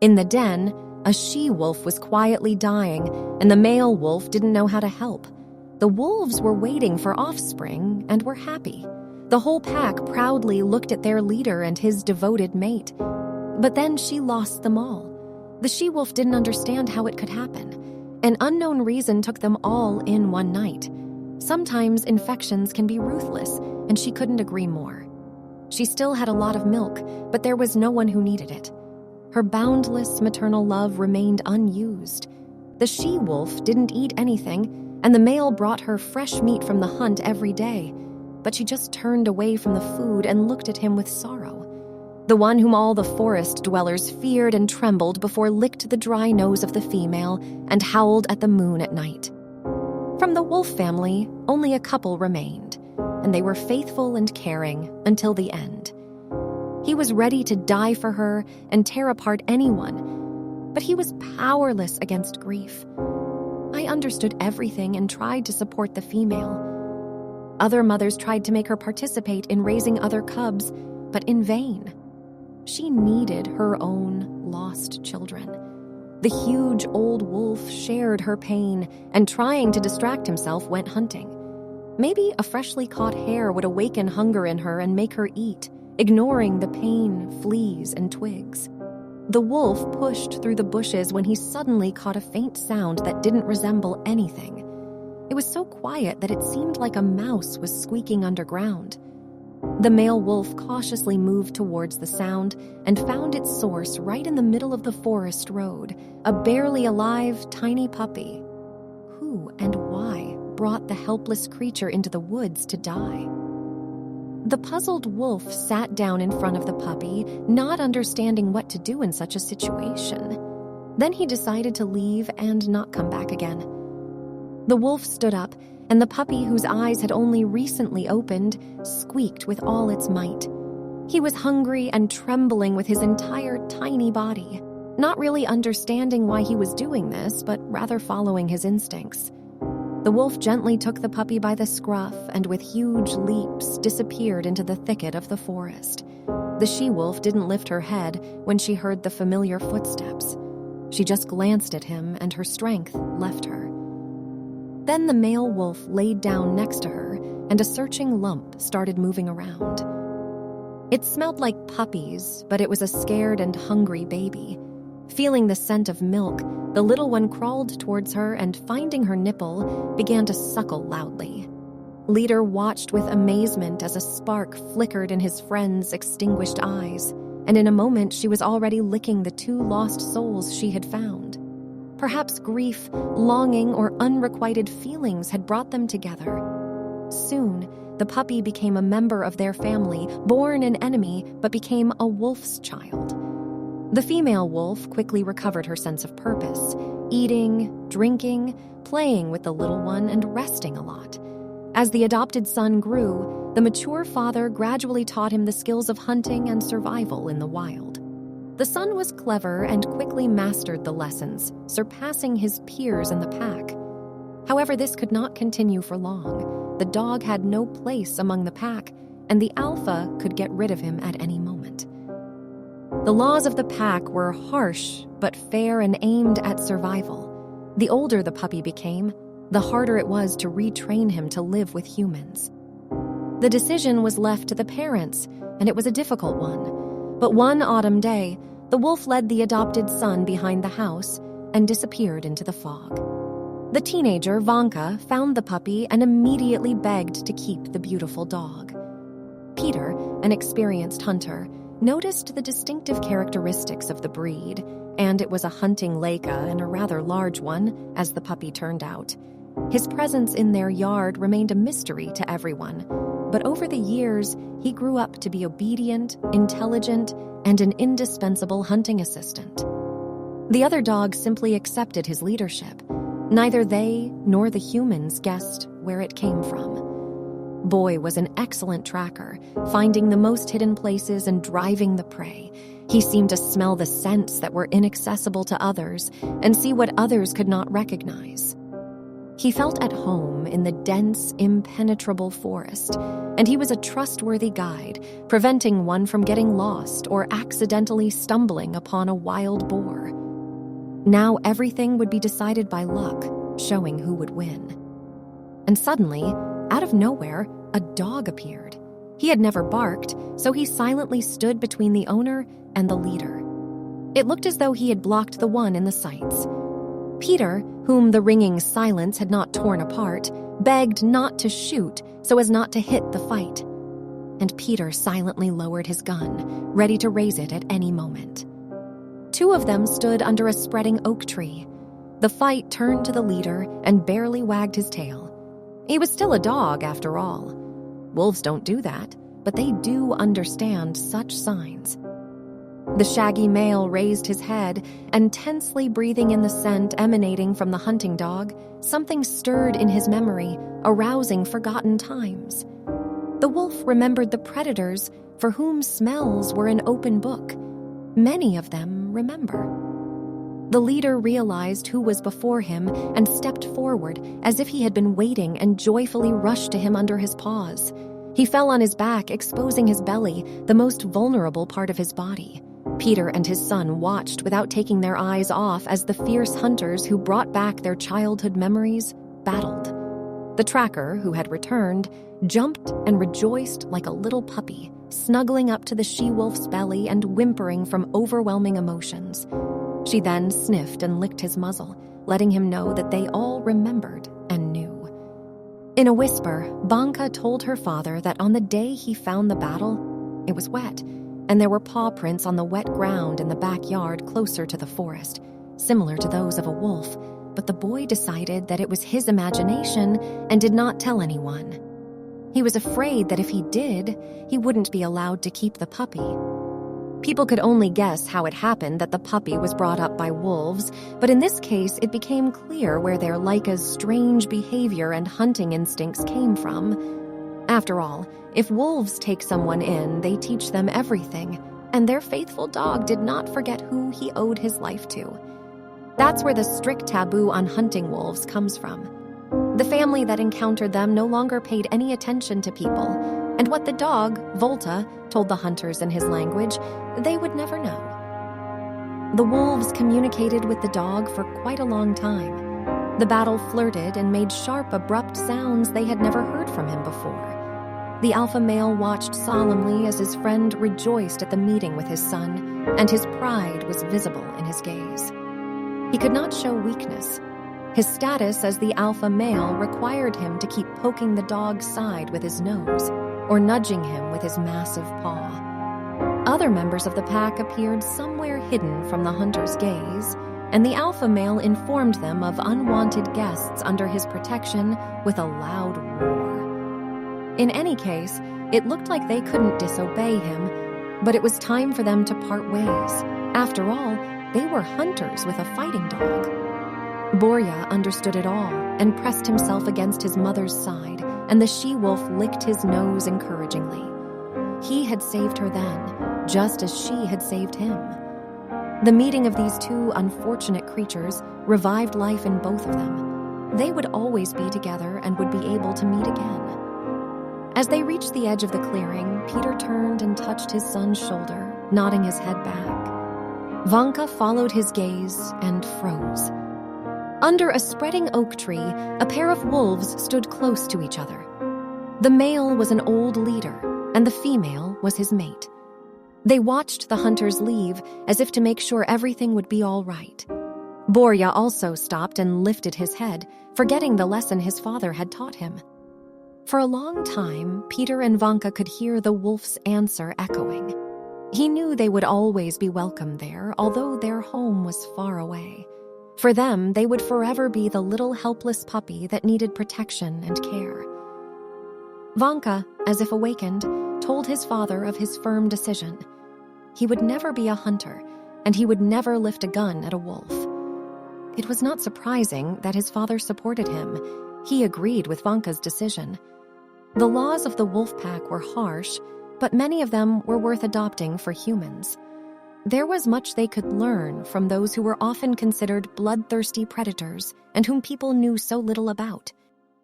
In the den, a she-wolf was quietly dying, and the male wolf didn't know how to help. The wolves were waiting for offspring and were happy. The whole pack proudly looked at their leader and his devoted mate. But then she lost them all. The she-wolf didn't understand how it could happen. An unknown reason took them all in one night. Sometimes infections can be ruthless, and she couldn't agree more. She still had a lot of milk, but there was no one who needed it. Her boundless maternal love remained unused. The she-wolf didn't eat anything, and the male brought her fresh meat from the hunt every day. But she just turned away from the food and looked at him with sorrow. The one whom all the forest dwellers feared and trembled before licked the dry nose of the female and howled at the moon at night. From the wolf family, only a couple remained, and they were faithful and caring until the end. He was ready to die for her and tear apart anyone, but he was powerless against grief. I understood everything and tried to support the female. Other mothers tried to make her participate in raising other cubs, but in vain. She needed her own lost children. The huge old wolf shared her pain and, trying to distract himself, went hunting. Maybe a freshly caught hare would awaken hunger in her and make her eat, ignoring the pain, fleas, and twigs. The wolf pushed through the bushes when he suddenly caught a faint sound that didn't resemble anything. It was so quiet that it seemed like a mouse was squeaking underground. The male wolf cautiously moved towards the sound and found its source right in the middle of the forest road, a barely alive, tiny puppy. Who and why brought the helpless creature into the woods to die? The puzzled wolf sat down in front of the puppy, not understanding what to do in such a situation. Then he decided to leave and not come back again. The wolf stood up, and the puppy, whose eyes had only recently opened, squeaked with all its might. He was hungry and trembling with his entire tiny body, not really understanding why he was doing this, but rather following his instincts. The wolf gently took the puppy by the scruff and with huge leaps disappeared into the thicket of the forest. The she-wolf didn't lift her head when she heard the familiar footsteps. She just glanced at him and her strength left her. Then the male wolf laid down next to her, and a searching lump started moving around. It smelled like puppies, but it was a scared and hungry baby. Feeling the scent of milk, the little one crawled towards her and, finding her nipple, began to suckle loudly. Leader watched with amazement as a spark flickered in his friend's extinguished eyes, and in a moment she was already licking the two lost souls she had found. Perhaps grief, longing, or unrequited feelings had brought them together. Soon, the puppy became a member of their family, born an enemy, but became a wolf's child. The female wolf quickly recovered her sense of purpose, eating, drinking, playing with the little one, and resting a lot. As the adopted son grew, the mature father gradually taught him the skills of hunting and survival in the wild. The son was clever and quickly mastered the lessons, surpassing his peers in the pack. However, this could not continue for long. The dog had no place among the pack, and the alpha could get rid of him at any moment. The laws of the pack were harsh but fair and aimed at survival. The older the puppy became, the harder it was to retrain him to live with humans. The decision was left to the parents, and it was a difficult one. But one autumn day, the wolf led the adopted son behind the house and disappeared into the fog. The teenager, Vanka, found the puppy and immediately begged to keep the beautiful dog. Peter, an experienced hunter, noticed the distinctive characteristics of the breed, and it was a hunting Leica and a rather large one, as the puppy turned out. His presence in their yard remained a mystery to everyone, but over the years, he grew up to be obedient, intelligent, and an indispensable hunting assistant. The other dogs simply accepted his leadership. Neither they nor the humans guessed where it came from. Boy was an excellent tracker, finding the most hidden places and driving the prey. He seemed to smell the scents that were inaccessible to others and see what others could not recognize. He felt at home in the dense, impenetrable forest, and he was a trustworthy guide, preventing one from getting lost or accidentally stumbling upon a wild boar. Now everything would be decided by luck, showing who would win. And suddenly, out of nowhere, a dog appeared. He had never barked, so he silently stood between the owner and the leader. It looked as though he had blocked the one in the sights. Peter, whom the ringing silence had not torn apart, begged not to shoot so as not to hit the fight. And Peter silently lowered his gun, ready to raise it at any moment. Two of them stood under a spreading oak tree. The fight turned to the leader and barely wagged his tail. He was still a dog, after all. Wolves don't do that, but they do understand such signs. The shaggy male raised his head, and tensely breathing in the scent emanating from the hunting dog, something stirred in his memory, arousing forgotten times. The wolf remembered the predators for whom smells were an open book. Many of them remember. The leader realized who was before him and stepped forward as if he had been waiting and joyfully rushed to him under his paws. He fell on his back, exposing his belly, the most vulnerable part of his body. Peter and his son watched without taking their eyes off as the fierce hunters who brought back their childhood memories battled. The tracker, who had returned, jumped and rejoiced like a little puppy, snuggling up to the she-wolf's belly and whimpering from overwhelming emotions. She then sniffed and licked his muzzle, letting him know that they all remembered and knew. In a whisper, Vanka told her father that on the day he found the battle, it was wet, and there were paw prints on the wet ground in the backyard closer to the forest, similar to those of a wolf, but the boy decided that it was his imagination and did not tell anyone. He was afraid that if he did, he wouldn't be allowed to keep the puppy. People could only guess how it happened that the puppy was brought up by wolves, but in this case it became clear where their Laika's strange behavior and hunting instincts came from. After all, if wolves take someone in, they teach them everything, and their faithful dog did not forget who he owed his life to. That's where the strict taboo on hunting wolves comes from. The family that encountered them no longer paid any attention to people, and what the dog, Volta, told the hunters in his language, they would never know. The wolves communicated with the dog for quite a long time. The battle flirted and made sharp, abrupt sounds they had never heard from him before. The alpha male watched solemnly as his friend rejoiced at the meeting with his son, and his pride was visible in his gaze. He could not show weakness. His status as the alpha male required him to keep poking the dog's side with his nose, or nudging him with his massive paw. Other members of the pack appeared somewhere hidden from the hunter's gaze, and the alpha male informed them of unwanted guests under his protection with a loud roar. In any case, it looked like they couldn't disobey him, but it was time for them to part ways. After all, they were hunters with a fighting dog. Borya understood it all and pressed himself against his mother's side, and the she-wolf licked his nose encouragingly. He had saved her then, just as she had saved him. The meeting of these two unfortunate creatures revived life in both of them. They would always be together and would be able to meet again. As they reached the edge of the clearing, Peter turned and touched his son's shoulder, nodding his head back. Vanka followed his gaze and froze. Under a spreading oak tree, a pair of wolves stood close to each other. The male was an old leader, and the female was his mate. They watched the hunters leave, as if to make sure everything would be all right. Borya also stopped and lifted his head, forgetting the lesson his father had taught him. For a long time, Peter and Vanka could hear the wolf's answer echoing. He knew they would always be welcome there, although their home was far away. For them, they would forever be the little helpless puppy that needed protection and care. Vanka, as if awakened, told his father of his firm decision. He would never be a hunter, and he would never lift a gun at a wolf. It was not surprising that his father supported him. He agreed with Vanka's decision. The laws of the wolf pack were harsh, but many of them were worth adopting for humans. There was much they could learn from those who were often considered bloodthirsty predators and whom people knew so little about.